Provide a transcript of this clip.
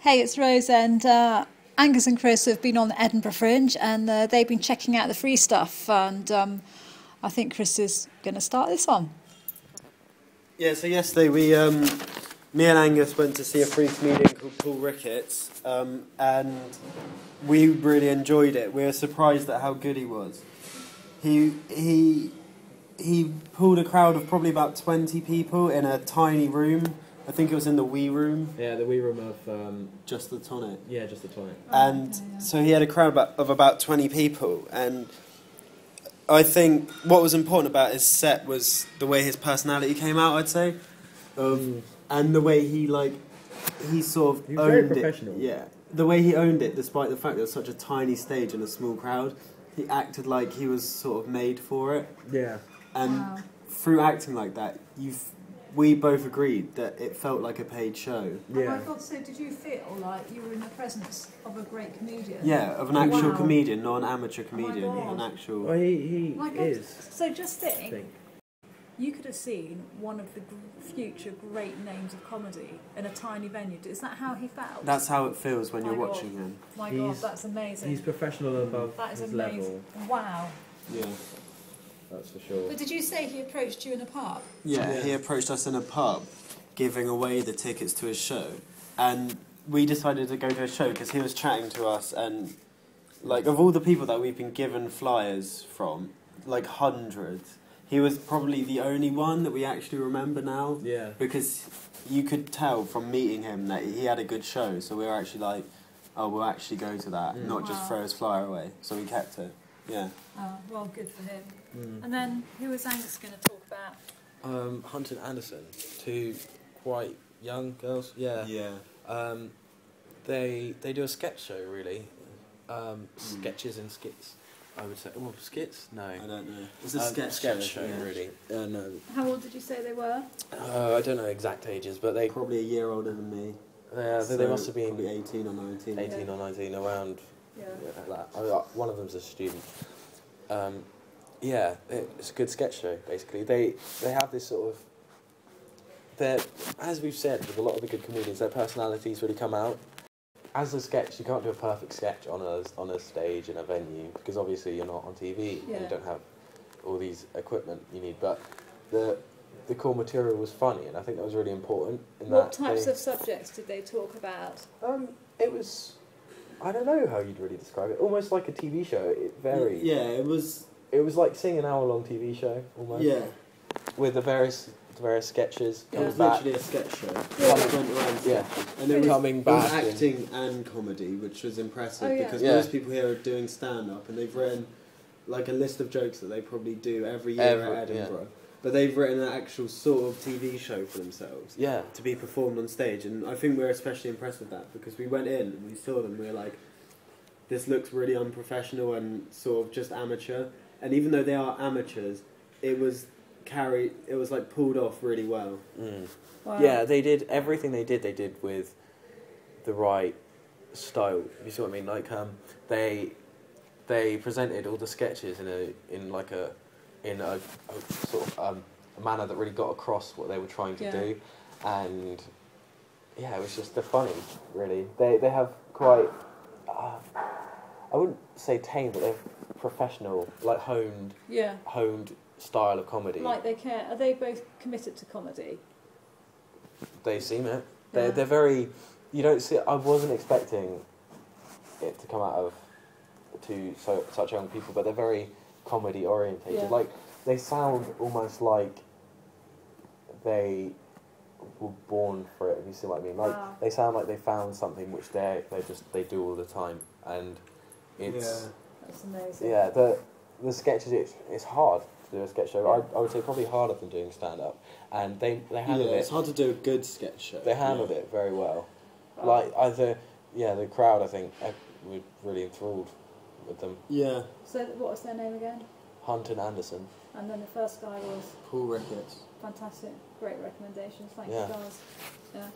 Hey, it's Rose, and Angus and Chris have been on the Edinburgh Fringe, and they've been checking out the free stuff, and I think Chris is going to start this one. Yeah, so yesterday me and Angus went to see a free comedian called Paul Ricketts, and we really enjoyed it. We were surprised at how good he was. He pulled a crowd of probably about 20 people in a tiny room. I think it was in the wee room. Yeah, the wee room of... Just the Tonic. Yeah, just the Tonic. And so he had a crowd of about 20 people, and I think what was important about his set was the way his personality came out, I'd say. And the way he sort of He was owned very it. professional. Yeah. The way he owned it, despite the fact there was such a tiny stage and a small crowd, he acted like he was sort of made for it. Yeah. And through acting like that, we both agreed that it felt like a paid show. Yeah. Oh my God, so did you feel like you were in the presence of a great comedian? Yeah, of an actual comedian, not an amateur comedian. An actual... Well, he is. So just think, you could have seen one of the future great names of comedy in a tiny venue. Is that how he felt? That's how it feels when you're watching him. My God, that's amazing. He's professional above that is his amazing. level. Wow. Yeah. That's for sure. But did you say he approached you in a pub? Yeah, he approached us in a pub, giving away the tickets to his show. And we decided to go to his show because he was chatting to us, and of all the people that we've been given flyers from, hundreds, he was probably the only one that we actually remember now. Yeah. Because you could tell from meeting him that he had a good show, so we were actually like, oh, we'll actually go to that, not just throw his flyer away. So we kept it. Yeah. Oh, well, good for him. And then, who was Angus going to talk about? Hunt and Anderson, two quite young girls. Yeah. Yeah. They do a sketch show, really. Sketches and skits, I would say. Well, skits? No. I don't know. It's a sketch show, really. No. How old did you say they were? I don't know exact ages, but they... Probably a year older than me. They must have been... Probably 18 or 19. 18 or 19, around... Yeah. Like that. One of them's a student. Yeah, it's a good sketch show, basically. They have this sort of... As we've said, with a lot of the good comedians, their personalities really come out. As a sketch, you can't do a perfect sketch on a stage in a venue, because obviously you're not on TV, and you don't have all these equipment you need, but the core material was funny, and I think that was really important. What types of subjects did they talk about? It was... I don't know how you'd really describe it. Almost like a TV show. It varied. Yeah, it was... It was like seeing an hour-long TV show, almost. Yeah. With the various sketches. It was literally a sketch show. And it was, coming back. It was acting and comedy, which was impressive, because most people here are doing stand-up, and they've written a list of jokes that they probably do every year at Edinburgh. Yeah. But they've written an actual sort of TV show for themselves to be performed on stage. And I think we're especially impressed with that, because we went in and we saw them, we were like, this looks really unprofessional and sort of just amateur. And even though they are amateurs, it was pulled off really well. Wow. Yeah, they did everything they did with the right style. You see what I mean? They presented all the sketches in a sort of a manner that really got across what they were trying to do, and it was just they're funny, really. They have quite I wouldn't say tame, but they're professional, honed style of comedy. Like they care. Are they both committed to comedy? They seem it. They're very. You don't see. I wasn't expecting it to come out of such young people, but they're very comedy orientated. Yeah. They sound almost like they were born for it, if you see what I mean. They sound like they found something which they do all the time, and it's... That's amazing. Yeah, the sketches, it's hard to do a sketch show. I would say probably harder than doing stand-up, and they handled it... it's hard to do a good sketch show. They handled it very well. The crowd, I think, were really enthralled with them. Yeah. So what was their name again? Hunt and Anderson. And then the first guy was... Paul Ricketts. Fantastic. Great recommendations. Thank you, guys. Yeah.